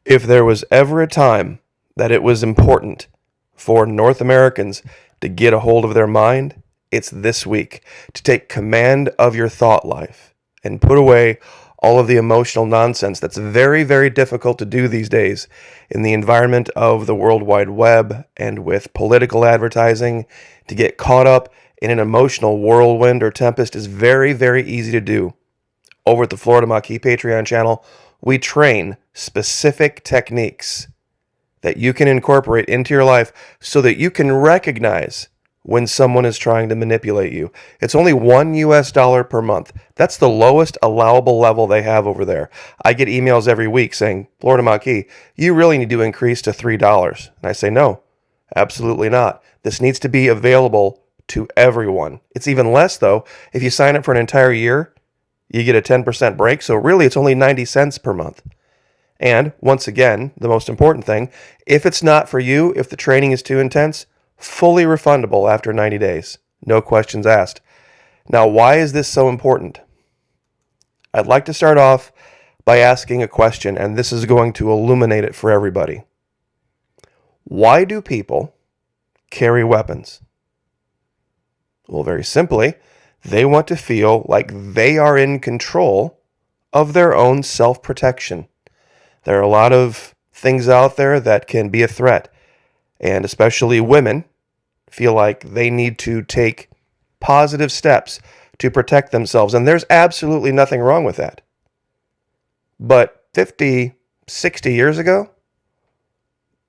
If there was ever a time that it was important for North Americans to get a hold of their mind, it's this week. To take command of your thought life and put away all of the emotional nonsense that's very, very difficult to do these days in the environment of the World Wide Web and with political advertising. To get caught up in an emotional whirlwind or tempest is very, very easy to do. Over at the Florida Maquis Patreon channel, we train specific techniques that you can incorporate into your life so that you can recognize when someone is trying to manipulate you. It's only $1 per month. That's the lowest allowable level they have over there. I get emails every week saying, Florida Maquis, you really need to increase to $3. And I say, no, absolutely not. This needs to be available to everyone. It's even less, though. If you sign up for an entire year, you get a 10% break. So really, it's only 90 cents per month. And once again, the most important thing, if it's not for you, if the training is too intense, fully refundable after 90 days. No questions asked. Now, why is this so important? I'd like to start off by asking a question, and this is going to illuminate it for everybody. Why do people carry weapons? Well, very simply, they want to feel like they are in control of their own self-protection. There are a lot of things out there that can be a threat, and especially women feel like they need to take positive steps to protect themselves, and there's absolutely nothing wrong with that. But 50, 60 years ago,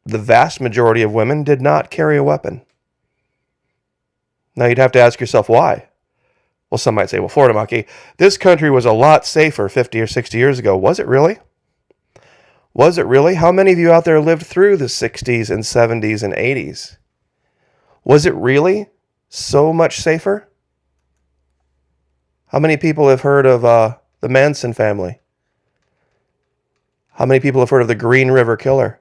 the vast majority of women did not carry a weapon. Now you'd have to ask yourself why. Well, some might say, well, Florida Maquis, this country was a lot safer 50 or 60 years ago. Was it really? Was it really? How many of you out there lived through the 60s and 70s and 80s? Was it really so much safer? How many people have heard of the Manson family? How many people have heard of the Green River Killer?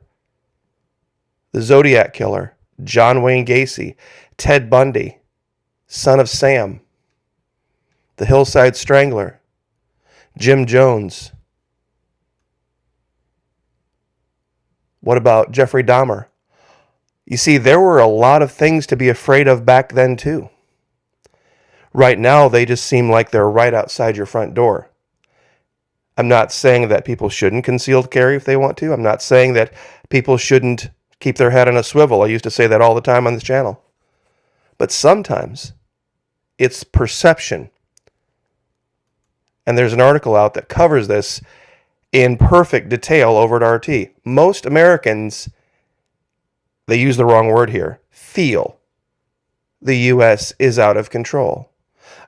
The Zodiac Killer? John Wayne Gacy? Ted Bundy? Son of Sam? The Hillside Strangler? Jim Jones? What about Jeffrey Dahmer? You see, there were a lot of things to be afraid of back then, too. Right now, they just seem like they're right outside your front door. I'm not saying that people shouldn't concealed carry if they want to. I'm not saying that people shouldn't keep their head on a swivel. I used to say that all the time on this channel. But sometimes, it's perception. And there's an article out that covers this in perfect detail over at RT. Most Americans, they use the wrong word here, feel the U.S. is out of control.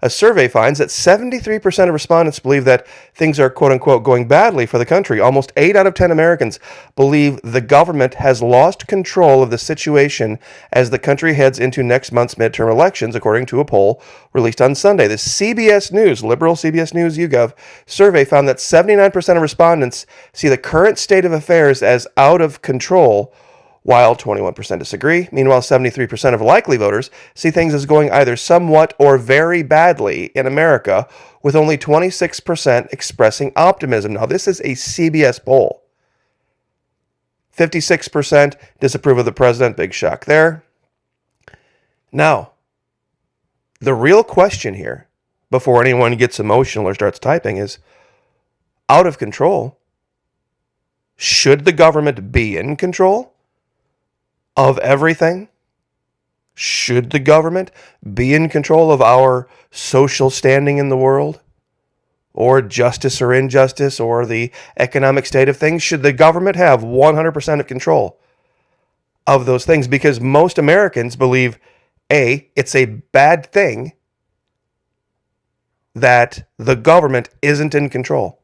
A survey finds that 73% of respondents believe that things are, quote-unquote, going badly for the country. Almost 8 out of 10 Americans believe the government has lost control of the situation as the country heads into next month's midterm elections, according to a poll released on Sunday. The CBS News, liberal CBS News YouGov survey found that 79% of respondents see the current state of affairs as out of control, while 21% disagree. Meanwhile, 73% of likely voters see things as going either somewhat or very badly in America, with only 26% expressing optimism. Now, this is a CBS poll. 56% disapprove of the president. Big shock there. Now, the real question here, before anyone gets emotional or starts typing, is out of control. Should the government be in control of everything? Should the government be in control of our social standing in the world? Or justice or injustice or the economic state of things? Should the government have 100% of control of those things? Because most Americans believe, A, it's a bad thing that the government isn't in control.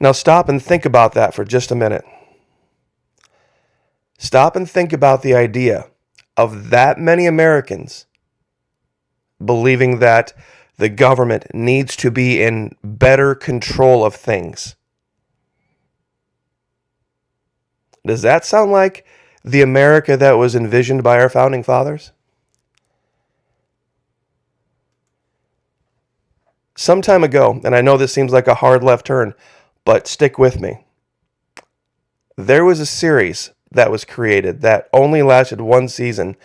Now stop and think about that for just a minute. Stop and think about the idea of that many Americans believing that the government needs to be in better control of things. Does that sound like the America that was envisioned by our founding fathers? Some time ago, and I know this seems like a hard left turn, but stick with me. There was a series that was created that only lasted one season,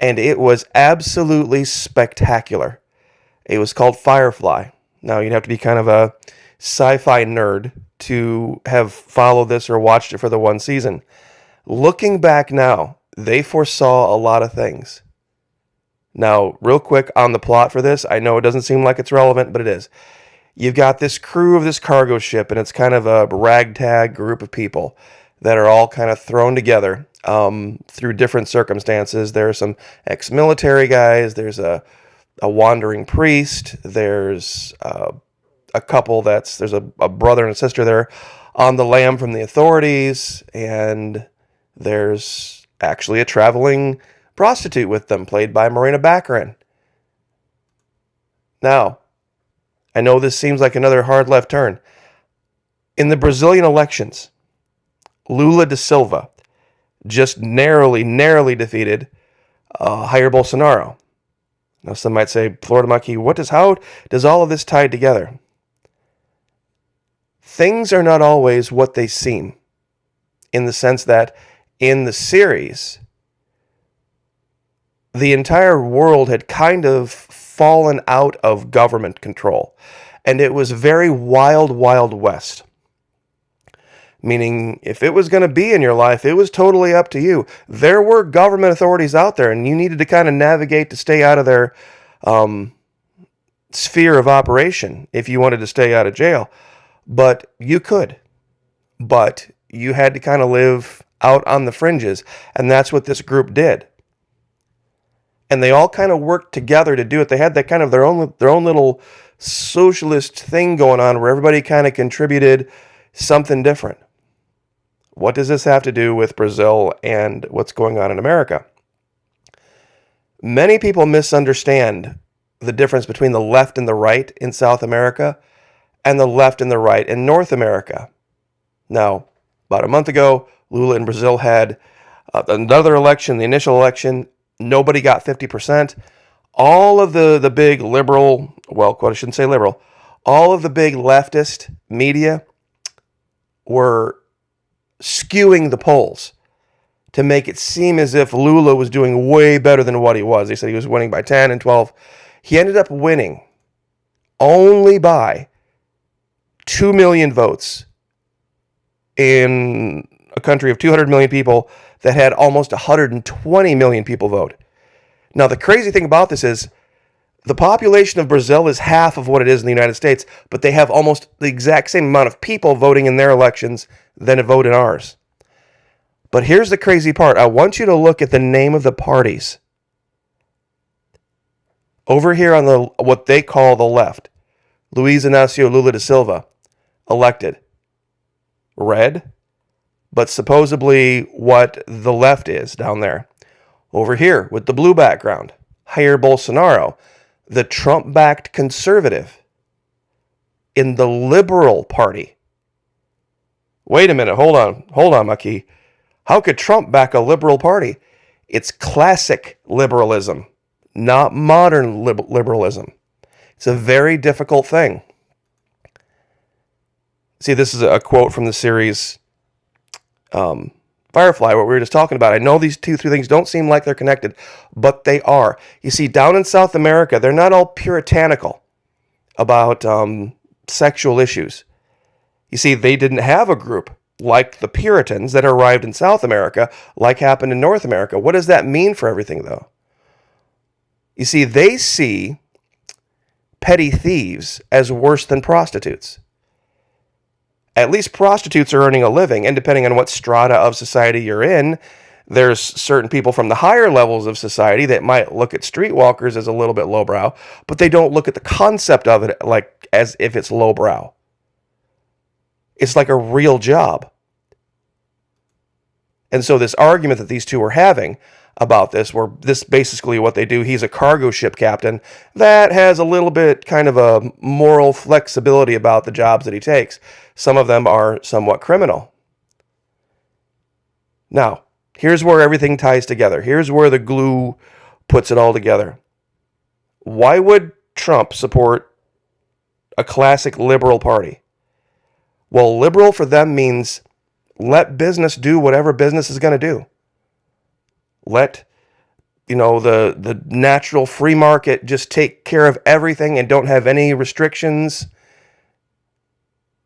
and it was absolutely spectacular. It was called Firefly. Now, you'd have to be kind of a sci-fi nerd to have followed this or watched it for the one season. Looking back now, they foresaw a lot of things. Now, real quick on the plot for this, I know it doesn't seem like it's relevant, but it is. You've got this crew of this cargo ship, and it's kind of a ragtag group of people that are all kind of thrown together through different circumstances. There are some ex-military guys. There's a wandering priest. There's a couple there's a brother and a sister there on the lam from the authorities, and there's actually a traveling prostitute with them, played by Marina Baccarin. Now, I know this seems like another hard left turn. In the Brazilian elections, Lula da Silva just narrowly defeated Jair Bolsonaro. Now, some might say, Florida Monkey, how does all of this tie together? Things are not always what they seem, in the sense that in the series, the entire world had kind of fallen out of government control, and it was very wild west. Meaning, if it was going to be in your life, it was totally up to you. There were government authorities out there, and you needed to kind of navigate to stay out of their sphere of operation if you wanted to stay out of jail. But you could. But you had to kind of live out on the fringes, and that's what this group did. And they all kind of worked together to do it. They had that kind of their own little socialist thing going on where everybody kind of contributed something different. What does this have to do with Brazil and what's going on in America? Many people misunderstand the difference between the left and the right in South America and the left and the right in North America. Now, about a month ago, Lula in Brazil had another election, the initial election. Nobody got 50%. All of the big liberal, I shouldn't say liberal, all of the big leftist media were skewing the polls to make it seem as if Lula was doing way better than what he was. They said he was winning by 10 and 12. He ended up winning only by 2 million votes in a country of 200 million people that had almost 120 million people vote. Now, the crazy thing about this is the population of Brazil is half of what it is in the United States, but they have almost the exact same amount of people voting in their elections than vote in ours. But here's the crazy part. I want you to look at the name of the parties. Over here on what they call the left, Luiz Inácio Lula da Silva, elected. Red, but supposedly what the left is down there. Over here with the blue background, Jair Bolsonaro, the Trump-backed conservative in the Liberal Party. Wait a minute, hold on, Maki. How could Trump back a liberal party? It's classic liberalism, not modern liberalism. It's a very difficult thing. See, this is a quote from the series Firefly, what we were just talking about. I know these three things don't seem like they're connected, but they are. You see, down in South America, they're not all puritanical about sexual issues. You see, they didn't have a group like the Puritans that arrived in South America, like happened in North America. What does that mean for everything, though? You see, they see petty thieves as worse than prostitutes. At least prostitutes are earning a living, and depending on what strata of society you're in, there's certain people from the higher levels of society that might look at streetwalkers as a little bit lowbrow, but they don't look at the concept of it like as if it's lowbrow. It's like a real job. And so this argument that these two were having about this, where this basically what they do, he's a cargo ship captain that has a little bit kind of a moral flexibility about the jobs that he takes. Some of them are somewhat criminal. Now, here's where everything ties together. Here's where the glue puts it all together. Why would Trump support a classic liberal party? Well, liberal for them means let business do whatever business is going to do. Let, the natural free market just take care of everything and don't have any restrictions.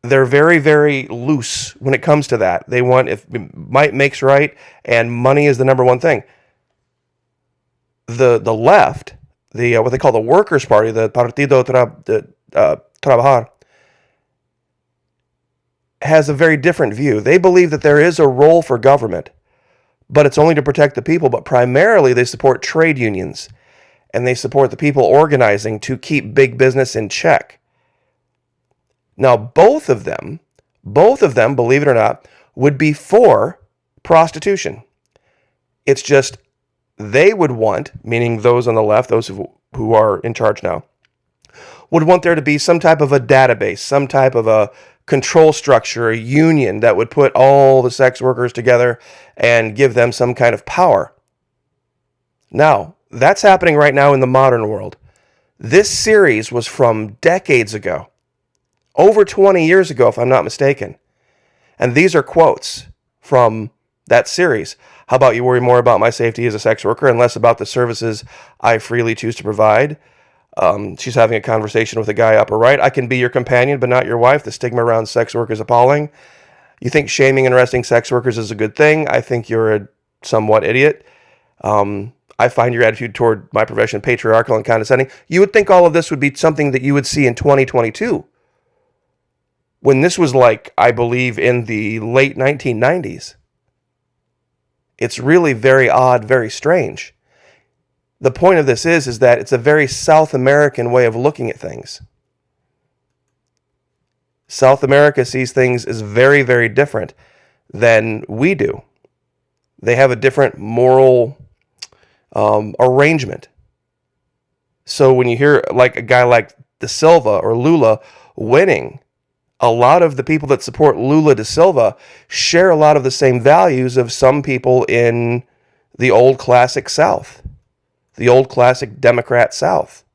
They're very, very loose when it comes to that. They want, if might makes right, and money is the number one thing. The left, what they call the Workers' Party, the Partido Trabajar, has a very different view. They believe that there is a role for government, but it's only to protect the people. But primarily, they support trade unions, and they support the people organizing to keep big business in check. Now, both of them, believe it or not, would be for prostitution. It's just they would want, meaning those on the left, those who are in charge now, would want there to be some type of a database, some type of a control structure, a union that would put all the sex workers together and give them some kind of power. Now, that's happening right now in the modern world. This series was from decades ago. Over 20 years ago, if I'm not mistaken. And these are quotes from that series. How about you worry more about my safety as a sex worker and less about the services I freely choose to provide? She's having a conversation with a guy upper right. I can be your companion, but not your wife. The stigma around sex work is appalling. You think shaming and arresting sex workers is a good thing. I think you're a somewhat idiot. I find your attitude toward my profession patriarchal and condescending. You would think all of this would be something that you would see in 2022. When this was I believe, in the late 1990s. It's really very odd, very strange. The point of this is that it's a very South American way of looking at things. South America sees things as very, very different than we do. They have a different moral arrangement. So when you hear a guy like Da Silva or Lula winning, a lot of the people that support Lula da Silva share a lot of the same values of some people in the old classic South, the old classic Democrat South.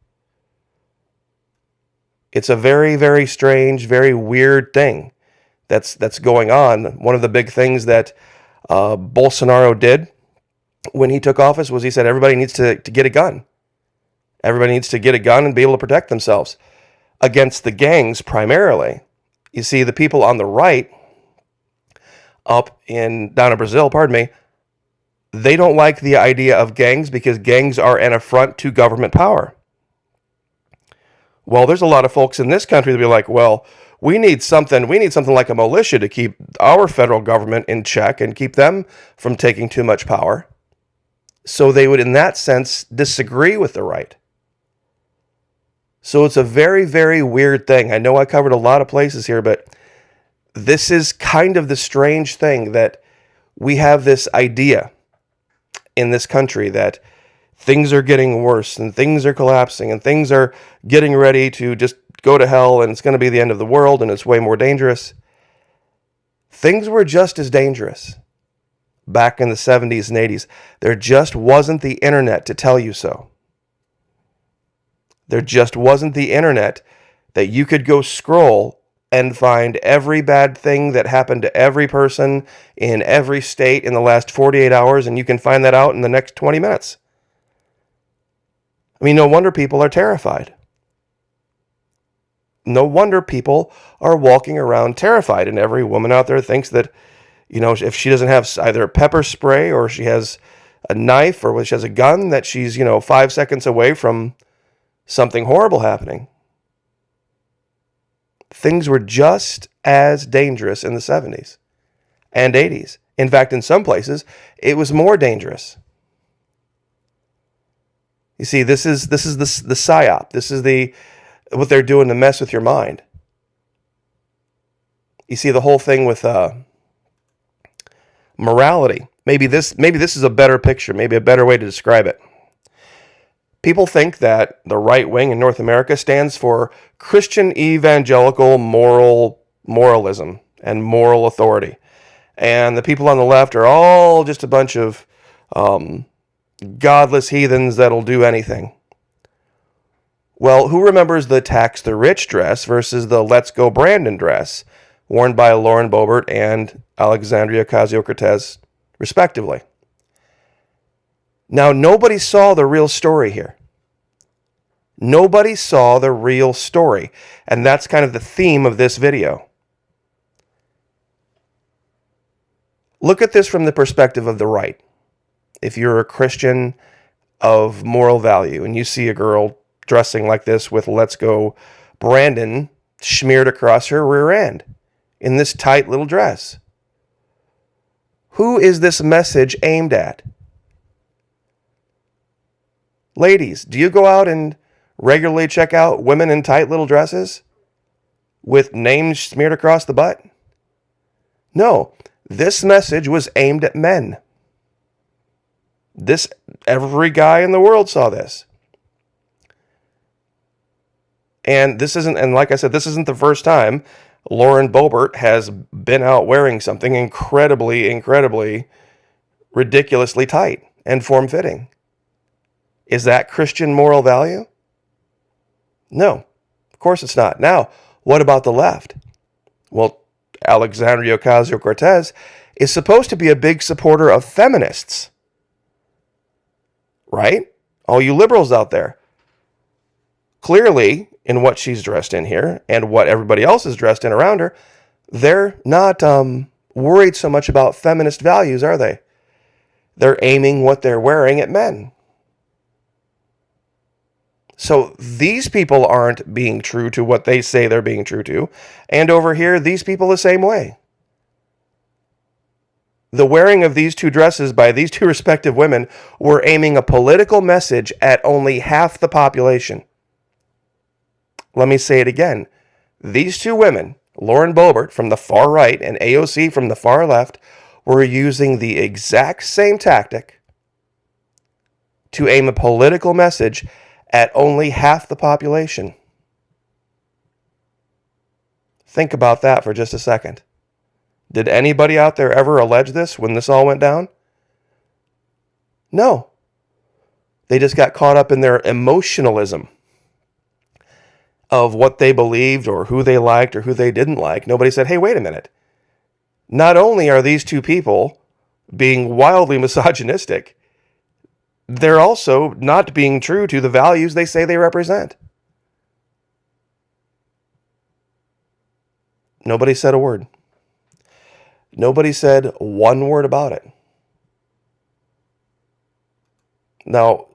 It's a very, very strange, very weird thing that's going on. One of the big things that Bolsonaro did when he took office was he said everybody needs to get a gun. Everybody needs to get a gun and be able to protect themselves against the gangs primarily. You see, the people on the right, down in Brazil, they don't like the idea of gangs because gangs are an affront to government power. Well, there's a lot of folks in this country that be like, well, we need something like a militia to keep our federal government in check and keep them from taking too much power. So they would, in that sense, disagree with the right. So it's a very, very weird thing. I know I covered a lot of places here, but this is kind of the strange thing that we have this idea in this country that things are getting worse and things are collapsing and things are getting ready to just go to hell and it's going to be the end of the world and it's way more dangerous. Things were just as dangerous back in the 70s and 80s. There just wasn't the internet to tell you so. There just wasn't the internet that you could go scroll and find every bad thing that happened to every person in every state in the last 48 hours, and you can find that out in the next 20 minutes. I mean, no wonder people are terrified. No wonder people are walking around terrified, and every woman out there thinks that, if she doesn't have either pepper spray or she has a knife or she has a gun, that she's, 5 seconds away from something horrible happening. Things were just as dangerous in the 70s and 80s. In fact, in some places, it was more dangerous. You see, this is the psyop. This is what they're doing to mess with your mind. You see, the whole thing with morality. Maybe this is a better picture, maybe a better way to describe it. People think that the right wing in North America stands for Christian evangelical moralism and moral authority. And the people on the left are all just a bunch of godless heathens that'll do anything. Well, who remembers the tax the rich dress versus the let's go Brandon dress worn by Lauren Boebert and Alexandria Ocasio-Cortez, respectively. Now, nobody saw the real story here. Nobody saw the real story. And that's kind of the theme of this video. Look at this from the perspective of the right. If you're a Christian of moral value and you see a girl dressing like this with "Let's Go Brandon" smeared across her rear end in this tight little dress, who is this message aimed at? Ladies, do you go out and regularly check out women in tight little dresses with names smeared across the butt? No, this message was aimed at men. Every guy in the world saw this. And like I said, this isn't the first time Lauren Boebert has been out wearing something incredibly, ridiculously tight and form-fitting. Is that Christian moral value? No, of course it's not. Now, what about the left? Well, Alexandria Ocasio-Cortez is supposed to be a big supporter of feminists. Right? All you liberals out there. Clearly, in what she's dressed in here and what everybody else is dressed in around her, they're not worried so much about feminist values, are they? They're aiming what they're wearing at men. So these people aren't being true to what they say they're being true to. And over here, these people the same way. The wearing of these two dresses by these two respective women were aiming a political message at only half the population. Let me say it again. These two women, Lauren Boebert from the far right and AOC from the far left, were using the exact same tactic to aim a political message at only half the population. Think about that for just a second. Did anybody out there ever allege this when this all went down? No. They just got caught up in their emotionalism of what they believed or who they liked or who they didn't like. Nobody said, hey, wait a minute. Not only are these two people being wildly misogynistic, they're also not being true to the values they say they represent. Nobody said a word. Nobody said one word about it. Now,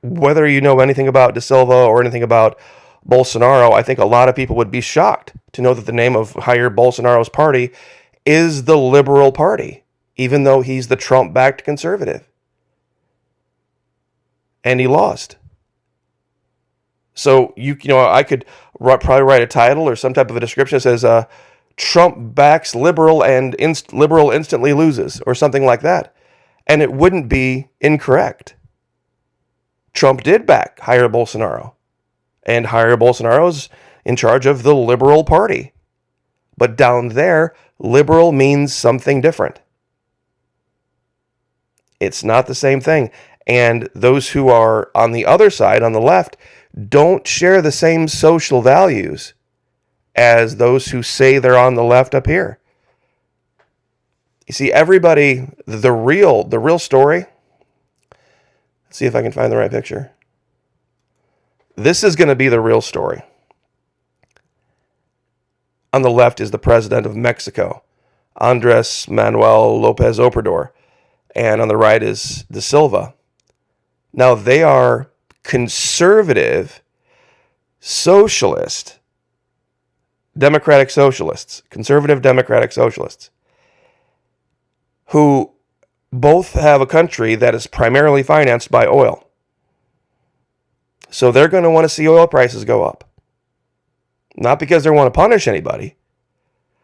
whether you know anything about De Silva or anything about Bolsonaro, I think a lot of people would be shocked to know that the name of Jair Bolsonaro's party is the Liberal Party, even though he's the Trump-backed conservative. And he lost. So, I could probably write a title or some type of a description that says, Trump backs liberal and liberal instantly loses, or something like that. And it wouldn't be incorrect. Trump did back Jair Bolsonaro. And Jair Bolsonaro's in charge of the Liberal Party. But down there, liberal means something different. It's not the same thing. And those who are on the other side, on the left, don't share the same social values as those who say they're on the left up here. You see, everybody, the real story. Let's see if I can find the right picture. This is going to be the real story. On the left is the president of Mexico, Andres Manuel Lopez Obrador. And on the right is De Silva. Now, they are conservative, socialist, democratic socialists, conservative democratic socialists, who both have a country that is primarily financed by oil. So they're going to want to see oil prices go up. Not because they want to punish anybody,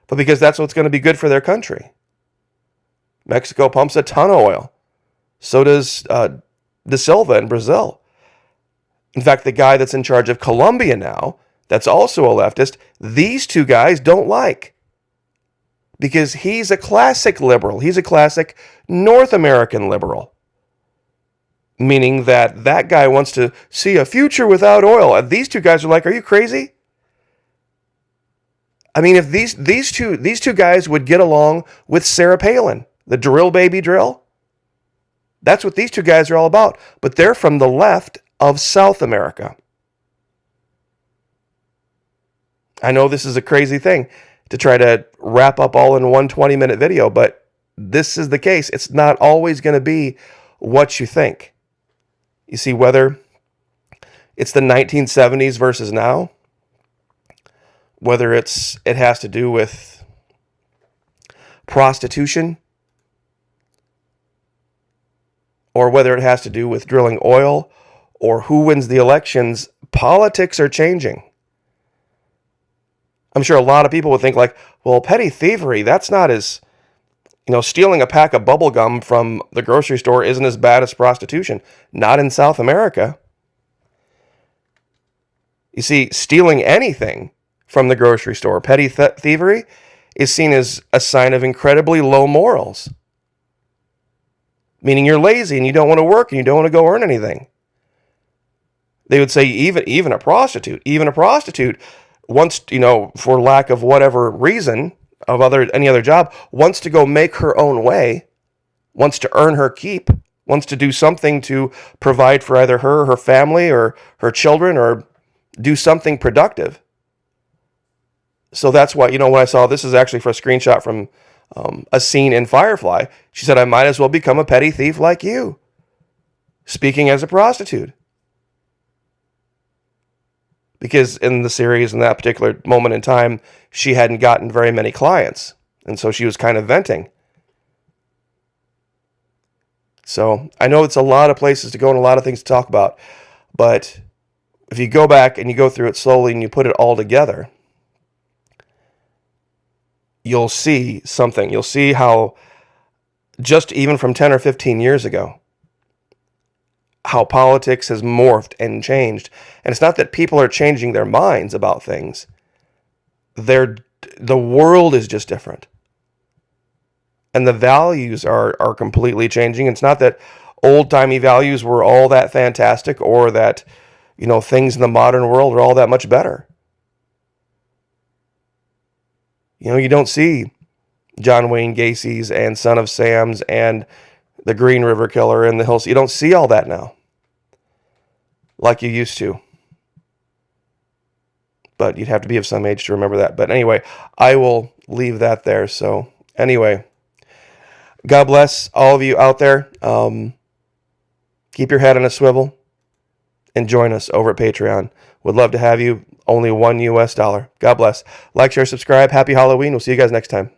but because that's what's going to be good for their country. Mexico pumps a ton of oil. So does De Silva in Brazil. In fact, the guy that's in charge of Colombia now, that's also a leftist, these two guys don't like. Because he's a classic liberal. He's a classic North American liberal. Meaning that guy wants to see a future without oil. And these two guys are like, are you crazy? I mean, if these two guys would get along with Sarah Palin, the drill baby drill, that's what these two guys are all about. But they're from the left of South America. I know this is a crazy thing to try to wrap up all in one 20-minute video, but this is the case. It's not always going to be what you think. You see, whether it's the 1970s versus now, whether it has to do with prostitution, or whether it has to do with drilling oil, or who wins the elections, politics are changing. I'm sure a lot of people would think like, well, petty thievery, that's not as, stealing a pack of bubble gum from the grocery store isn't as bad as prostitution. Not in South America. You see, stealing anything from the grocery store, petty thievery, is seen as a sign of incredibly low morals. Meaning you're lazy and you don't want to work and you don't want to go earn anything. They would say even a prostitute wants, for lack of whatever reason of any other job, wants to go make her own way, wants to earn her keep, wants to do something to provide for either her or her family or her children, or do something productive. So that's why, when I saw this is actually for a screenshot from a scene in Firefly, she said, I might as well become a petty thief like you, speaking as a prostitute. Because in the series, in that particular moment in time, she hadn't gotten very many clients. And so she was kind of venting. So I know it's a lot of places to go and a lot of things to talk about. But if you go back and you go through it slowly and you put it all together, you'll see something. You'll see how just even from 10 or 15 years ago, how politics has morphed and changed. And it's not that people are changing their minds about things. The world is just different. And the values are completely changing. It's not that old-timey values were all that fantastic, or that, things in the modern world are all that much better. You don't see John Wayne Gacy's and Son of Sam's and the Green River Killer and the Hills. You don't see all that now like you used to. But you'd have to be of some age to remember that. But anyway, I will leave that there. So anyway, God bless all of you out there. Keep your head on a swivel and join us over at Patreon. Would love to have you. Only $1 US. God bless. Like, share, subscribe. Happy Halloween. We'll see you guys next time.